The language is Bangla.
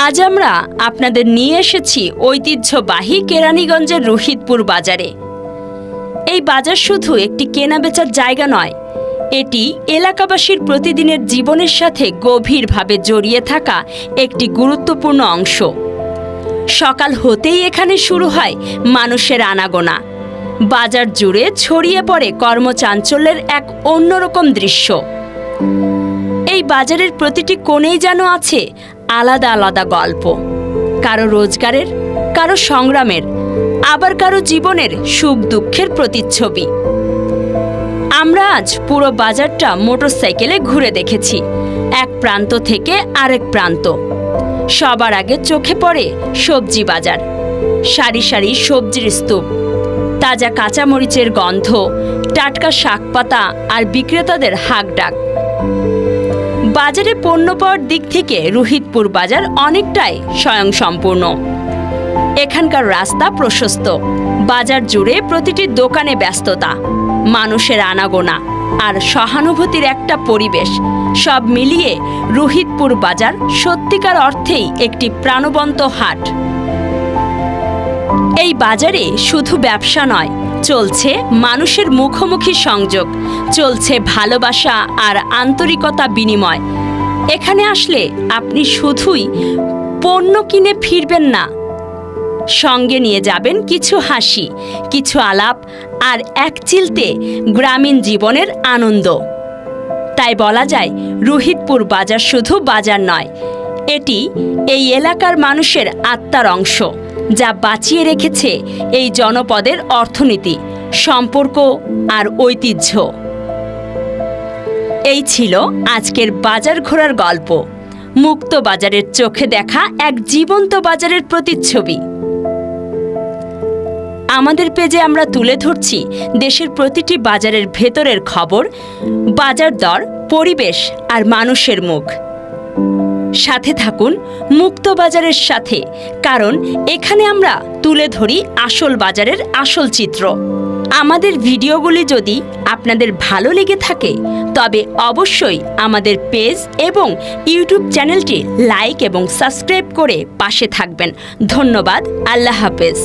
আজ আমরা আপনাদের নিয়ে এসেছি ঐতিহ্যবাহী কেরানীগঞ্জের রহিতপুর বাজারে। এই বাজার শুধু একটি কেনাবেচার জায়গা নয়, এটি এলাকাবাসীর প্রতিদিনের জীবনের সাথে গভীরভাবে জড়িয়ে থাকা একটি গুরুত্বপূর্ণ অংশ। সকাল হতেই এখানে শুরু হয় মানুষের আনাগোনা। বাজার জুড়ে ছড়িয়ে পড়ে কর্মচাঞ্চল্যের এক অন্যরকম দৃশ্য। এই বাজারের প্রতিটি কোণেই যেন আছে আলাদা আলাদা গল্প, কারো রোজগারের, কারো সংগ্রামের, আবার কারো জীবনের সুখ দুঃখের প্রতিচ্ছবি। আমরা আজ পুরো বাজারটা মোটরসাইকেলে ঘুরে দেখেছি, এক প্রান্ত থেকে আরেক প্রান্ত। সবার আগে চোখে পড়ে সবজি বাজার। সারি সারি সবজির স্তূপ, তাজা কাঁচামরিচের গন্ধ, টাটকা শাকপাতা আর বিক্রেতাদের হাঁকডাক। বাজারে পণ্য পাওয়ার দিক থেকে রহিতপুর বাজার অনেকটাই স্বয়ংসম্পূর্ণ। এখানকার রাস্তা প্রশস্ত, বাজার জুড়ে প্রতিটি দোকানে ব্যস্ততা, মানুষের আনাগোনা আর সহানুভূতির একটা পরিবেশ। সব মিলিয়ে রহিতপুর বাজার সত্যিকার অর্থেই একটি প্রাণবন্ত হাট। এই বাজারে শুধু ব্যবসা নয়, চলছে মানুষের মুখোমুখি সংযোগ, চলছে ভালোবাসা আর আন্তরিকতা বিনিময়। এখানে আসলে আপনি শুধুই পণ্য কিনে ফিরবেন না, সঙ্গে নিয়ে যাবেন কিছু হাসি, কিছু আলাপ আর এক চিলতে গ্রামীণ জীবনের আনন্দ। তাই বলা যায় রহিতপুর বাজার শুধু বাজার নয়, এটি এই এলাকার মানুষের আত্মার অংশ, যা বাঁচিয়ে রেখেছে এই জনপদের অর্থনীতি, সম্পর্ক আর ঐতিহ্য। এই ছিল আজকের বাজার ঘোরার গল্প, মুক্ত বাজারের চোখে দেখা এক জীবন্ত বাজারের প্রতিচ্ছবি। আমাদের পেজে আমরা তুলে ধরছি দেশের প্রতিটি বাজারের ভেতরের খবর, বাজার দর, পরিবেশ আর মানুষের মুখ। সাথে থাকুন মুক্ত বাজারের সাথে, কারণ এখানে আমরা তুলে ধরি আসল বাজারের আসল চিত্র। আমাদের ভিডিওগুলি যদি আপনাদের ভালো লেগে থাকে তবে অবশ্যই আমাদের পেজ এবং ইউটিউব চ্যানেলটি লাইক এবং সাবস্ক্রাইব করে পাশে থাকবেন। ধন্যবাদ। আল্লাহ হাফেজ।